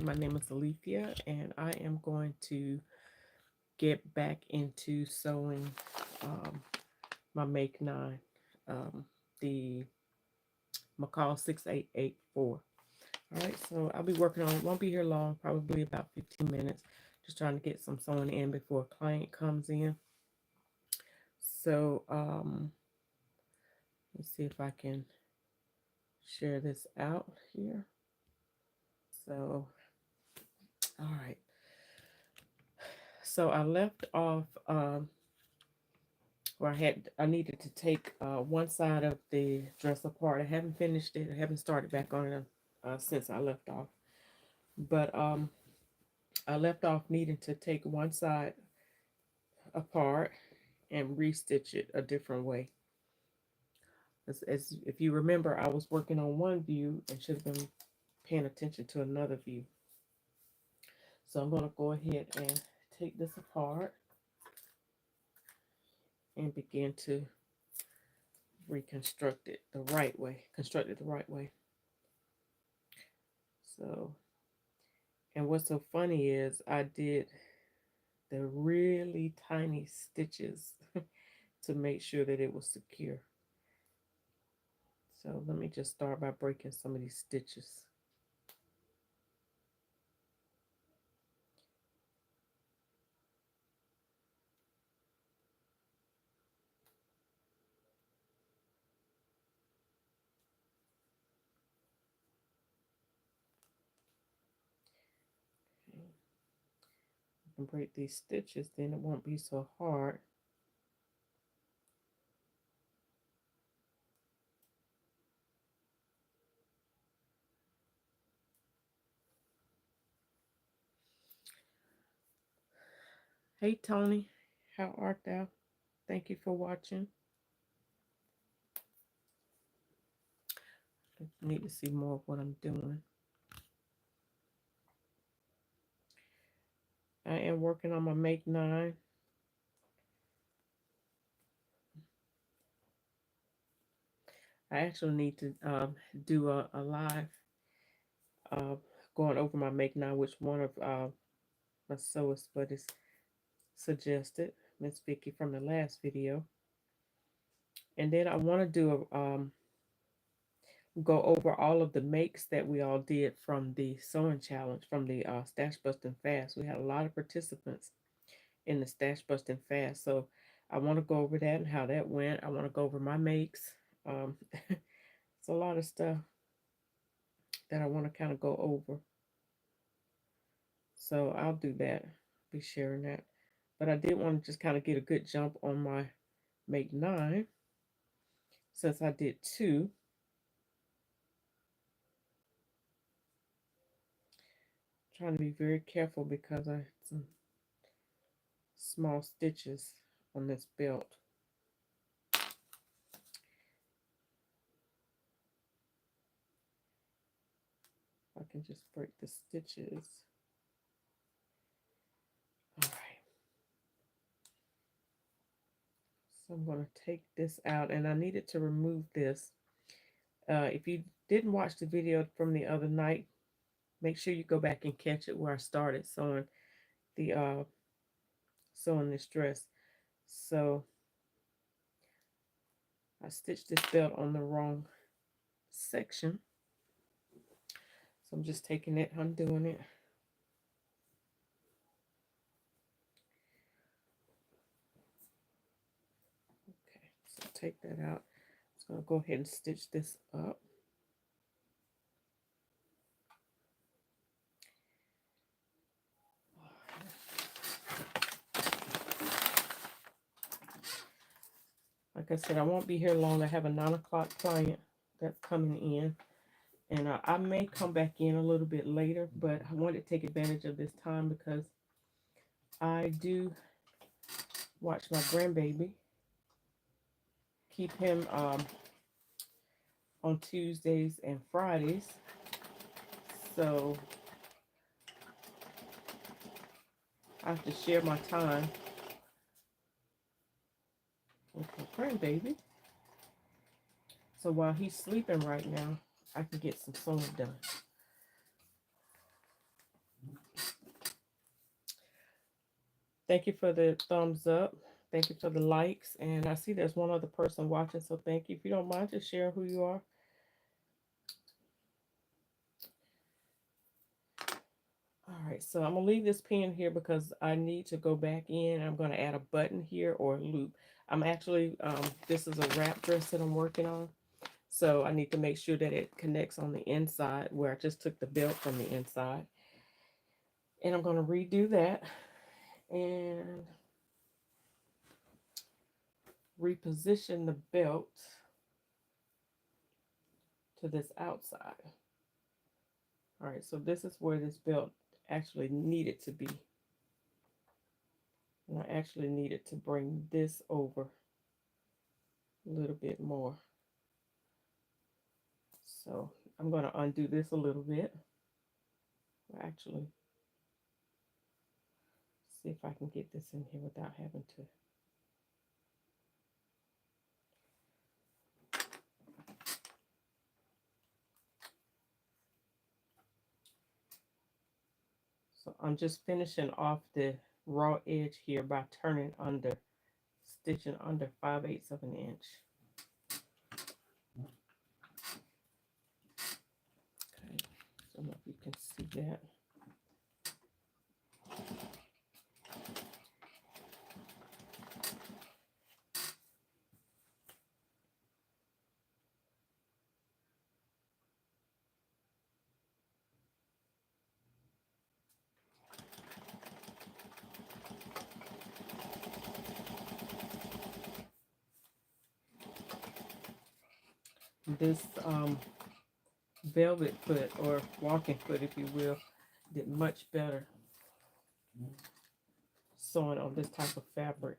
My name is Alethea, and I am going to get back into sewing um, my Make 9, um, the McCall 6884. All right, so I'll be working on it. Won't be here long, probably about 15 minutes. Just trying to get some sewing in before a client comes in. So let's see if I can share this out here. So, all right. So I left off where I needed to take one side of the dress apart. I haven't finished it. I haven't started back on it since I left off. But I left off needing to take one side apart and restitch it a different way. As if you remember, I was working on one view and should have been paying attention to another view. So I'm going to go ahead and take this apart and begin to reconstruct it the right way. Construct it the right way. So, and what's so funny is I did the really tiny stitches to make sure that it was secure. So let me just start by breaking some of these stitches. Okay. I can break these stitches, then it won't be so hard. Hey Tony, how art thou? Thank you for watching. I need to see more of what I'm doing. I am working on my Make 9. I actually need to do a live uh, going over my Make 9, which one of my sewist buddies suggested, Miss Vicky from the last video. And then I want to do a go over all of the makes that we all did from the sewing challenge, from the stash busting fast. We had a lot of participants in the stash busting fast, so I want to go over that and how that went. I want to go over my makes. It's a lot of stuff that I want to kind of go over, so I'll do that. Be sharing that, but I did want to just kind of get a good jump on my Make 9 since I did 2. Trying to be very careful because I had some small stitches on this belt. I can just break the stitches. All right. So I'm going to take this out, and I needed to remove this. If you didn't watch the video from the other night, make sure you go back and catch it where I started sewing the sewing this dress. So I stitched this belt on the wrong section. So I'm just taking it, undoing it. Okay, so take that out. I'm just going to go ahead and stitch this up. Like I said, I won't be here long. I have a 9 o'clock client that's coming in. And I may come back in a little bit later, but I wanted to take advantage of this time because I do watch my grandbaby. Keep him on Tuesdays and Fridays. So I have to share my time with my grandbaby. So while he's sleeping right now, I can get some sewing done. Thank you for the thumbs up. Thank you for the likes. And I see there's one other person watching, so thank you. If you don't mind, just share who you are. All right, so I'm gonna leave this pin here because I need to go back in. I'm gonna add a button here or a loop. I'm actually, this is a wrap dress that I'm working on. So I need to make sure that it connects on the inside where I just took the belt from the inside. And I'm gonna redo that and reposition the belt to this outside. All right, so this is where this belt actually needed to be. And I actually needed to bring this over a little bit more. So I'm going to undo this a little bit. Actually, see if I can get this in here without having to. So I'm just finishing off the raw edge here by turning under, stitching under 5/8 of an inch. Okay, so I don't know if you can see that. This velvet foot, or walking foot if you will, did much better sewing on this type of fabric.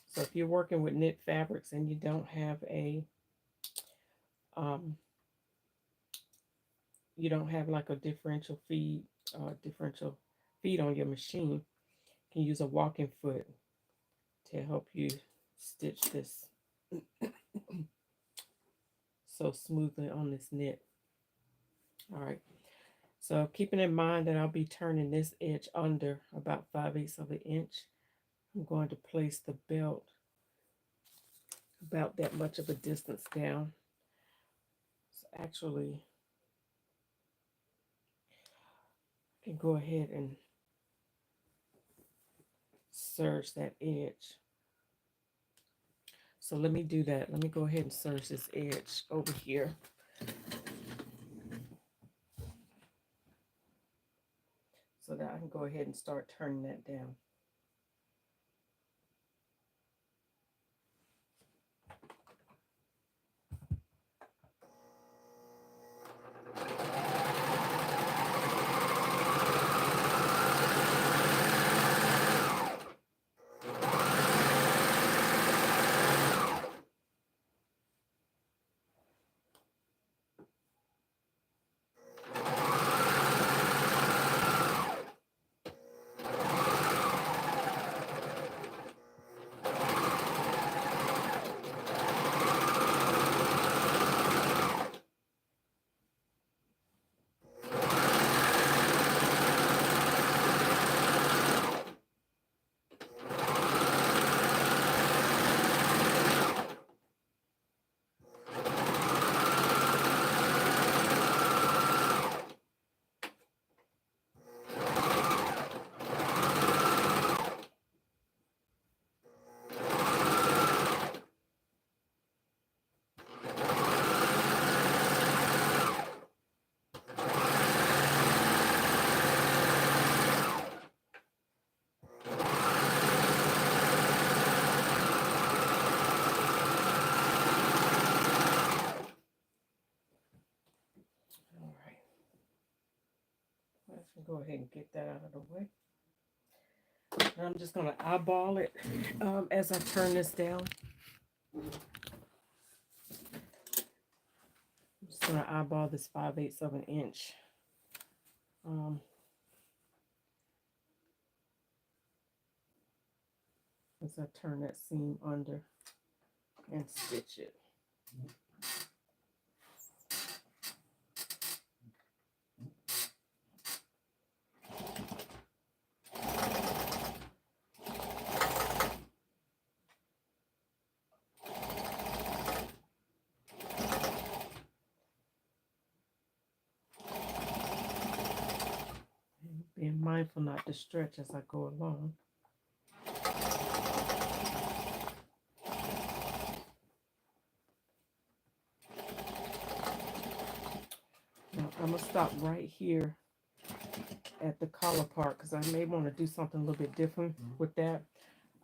So if you're working with knit fabrics and you don't have a you don't have like a differential feed on your machine, you can use a walking foot to help you stitch this so smoothly on this knit. All right, so keeping in mind that I'll be turning this edge under about 5/8 of an inch, I'm going to place the belt about that much of a distance down. So actually, I can go ahead and serge that edge. So let me do that. Let me go ahead and serge this edge over here. So that I can go ahead and start turning that down. Go ahead and get that out of the way. And I'm just going to eyeball it as I turn this down. I'm just going to eyeball this 5/8 of an inch. As I turn that seam under and stitch it. being mindful not to stretch as I go along. Now, I'm going to stop right here at the collar part because I may want to do something a little bit different with that.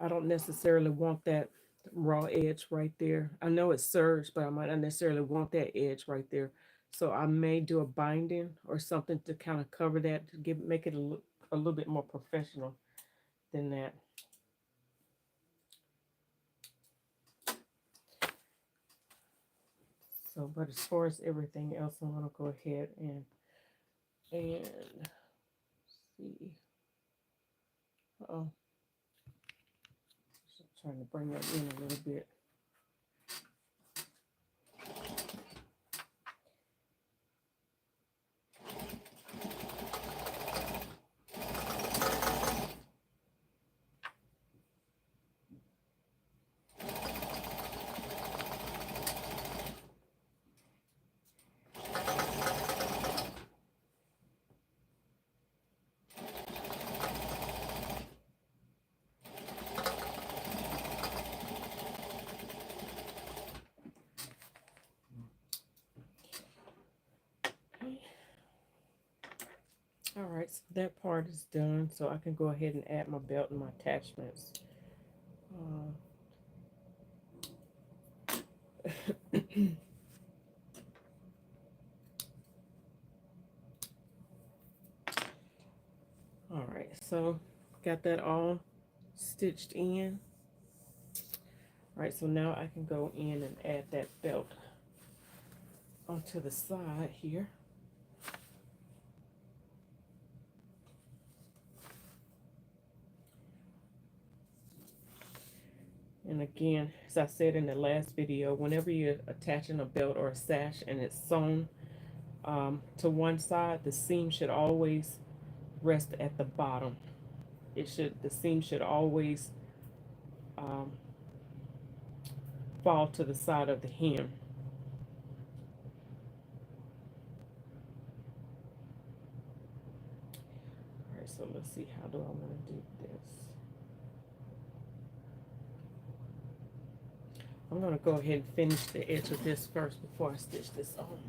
I don't necessarily want that raw edge right there. I know it's serged, but I might not necessarily want that edge right there. So I may do a binding or something to kind of cover that to make it a little bit more professional than that. So, but as far as everything else, I'm gonna go ahead and see. Oh, just trying to bring that in a little bit. All right, so that part is done. So I can go ahead and add my belt and my attachments. All right, so got that all stitched in. All right, so now I can go in and add that belt onto the side here. And again, as I said in the last video, whenever you're attaching a belt or a sash and it's sewn to one side, the seam should always rest at the bottom. The seam should always fall to the side of the hem. All right, so let's see, how do I want to do this? I'm going to go ahead and finish the edge of this first before I stitch this on.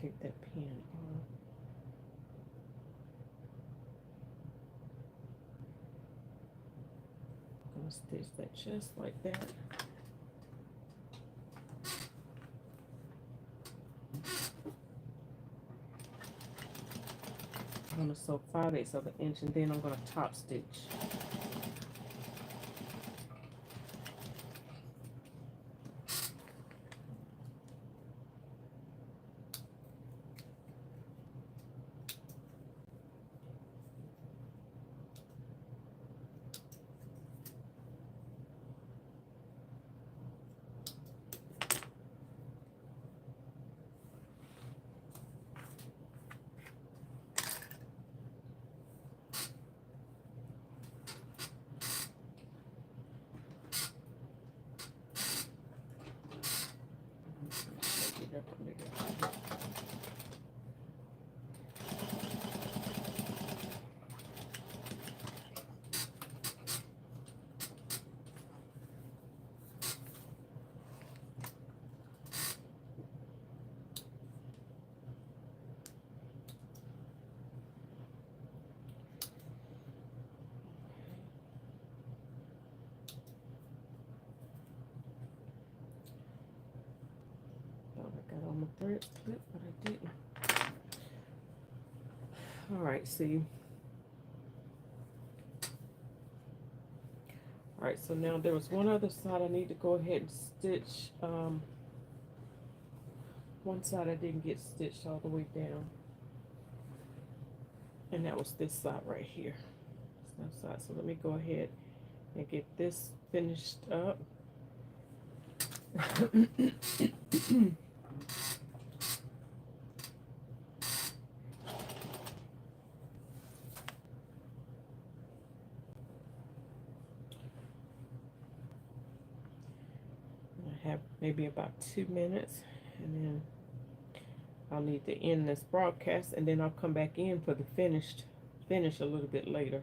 Take that pin off. I'm going to stitch that just like that. I'm going to sew 5/8 of an inch and then I'm going to top stitch. I got on my thread split, but I didn't. All right, see. All right, so now there was one other side I need to go ahead and stitch. One side I didn't get stitched all the way down, and that was this side right here. This side. So let me go ahead and get this finished up. I have maybe about 2 minutes, and then I'll need to end this broadcast, and then I'll come back in for the finish a little bit later.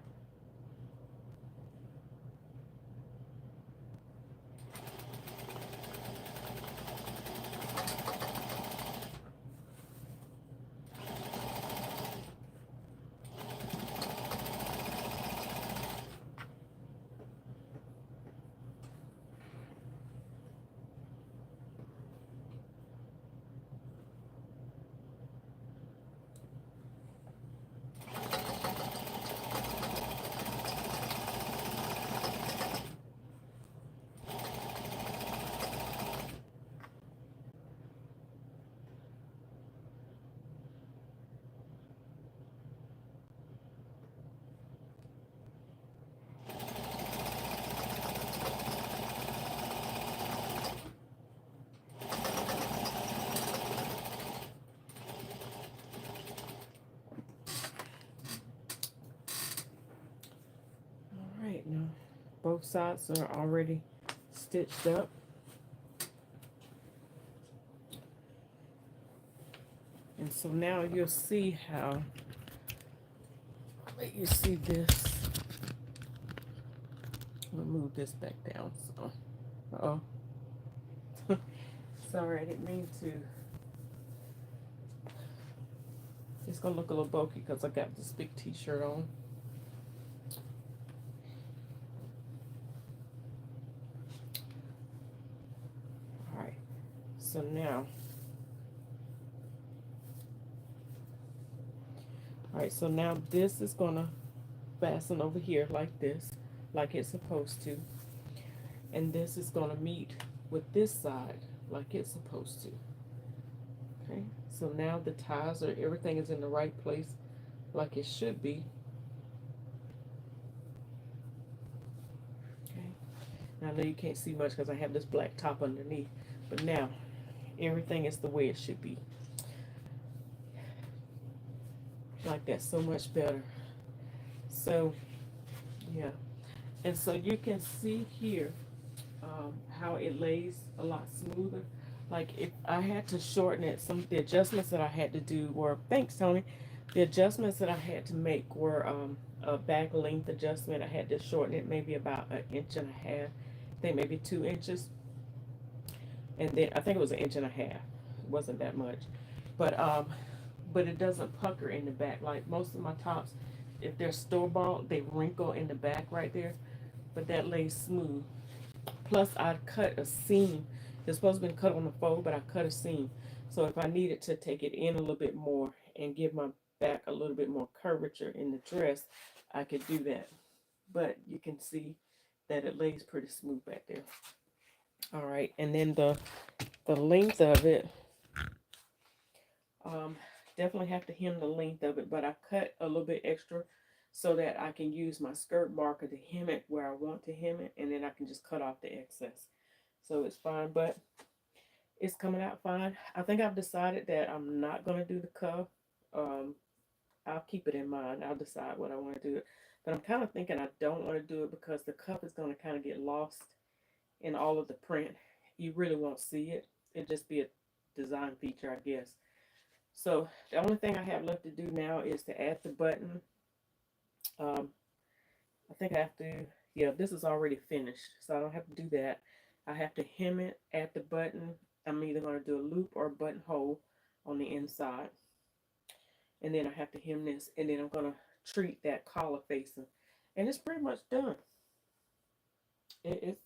All right, now both sides are already stitched up. And so now you'll see how, let you see this. I'll move this back down. So, sorry, I didn't mean to. It's gonna look a little bulky because I got this big t-shirt on. All right, so now, this is gonna fasten over here like this, like it's supposed to. And this is gonna meet with this side like it's supposed to. Okay, so now the ties are, everything is in the right place like it should be. Okay, now I know you can't see much because I have this black top underneath, but now everything is the way it should be. Like that, so much better. So yeah, and so you can see here how it lays a lot smoother. Like if I had to shorten it, some of the adjustments that I had to do were, thanks Tony, the adjustments that I had to make were a back length adjustment. I had to shorten it maybe about 1.5 inches, I think maybe 2 inches, and then I think it was 1.5 inches. It wasn't that much, but it doesn't pucker in the back like most of my tops. If they're store-bought, they wrinkle in the back right there, but that lays smooth. Plus, I cut a seam. It's supposed to be cut on the fold, but I cut a seam. So if I needed to take it in a little bit more and give my back a little bit more curvature in the dress, I could do that. But you can see that it lays pretty smooth back there. All right, and then the length of it, definitely have to hem the length of it, but I cut a little bit extra so that I can use my skirt marker to hem it where I want to hem it, and then I can just cut off the excess. So it's fine, but it's coming out fine. I think I've decided that I'm not going to do the cuff. Um, I'll keep it in mind. I'll decide what I want to do. But I'm kind of thinking I don't want to do it because the cuff is going to kind of get lost in all of the print. You really won't see it. It'll just be a design feature, I guess. So the only thing I have left to do now is to add the button. Um, I think I have to, yeah, this is already finished, so I don't have to do that. I have to hem it, add the button. I'm either going to do a loop or a buttonhole on the inside. And then I have to hem this, and then I'm going to treat that collar facing. And it's pretty much done. It's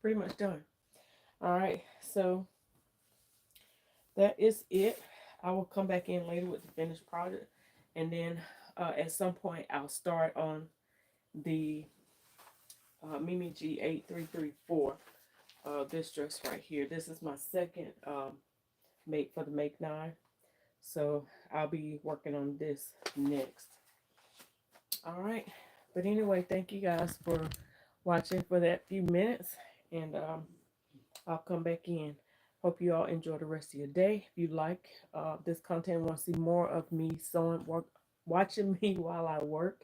pretty much done. All right, so that is it. I will come back in later with the finished product, and then at some point I'll start on the M6884, this dress right here. This is my second make for the Make 9, so I'll be working on this next. All right, but anyway, thank you guys for watching for that few minutes, and I'll come back in. Hope you all enjoy the rest of your day. If you like this content, want to see more of me sewing, watching me while I work,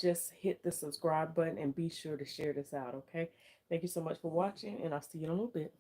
just hit the subscribe button and be sure to share this out, okay? Thank you so much for watching, and I'll see you in a little bit.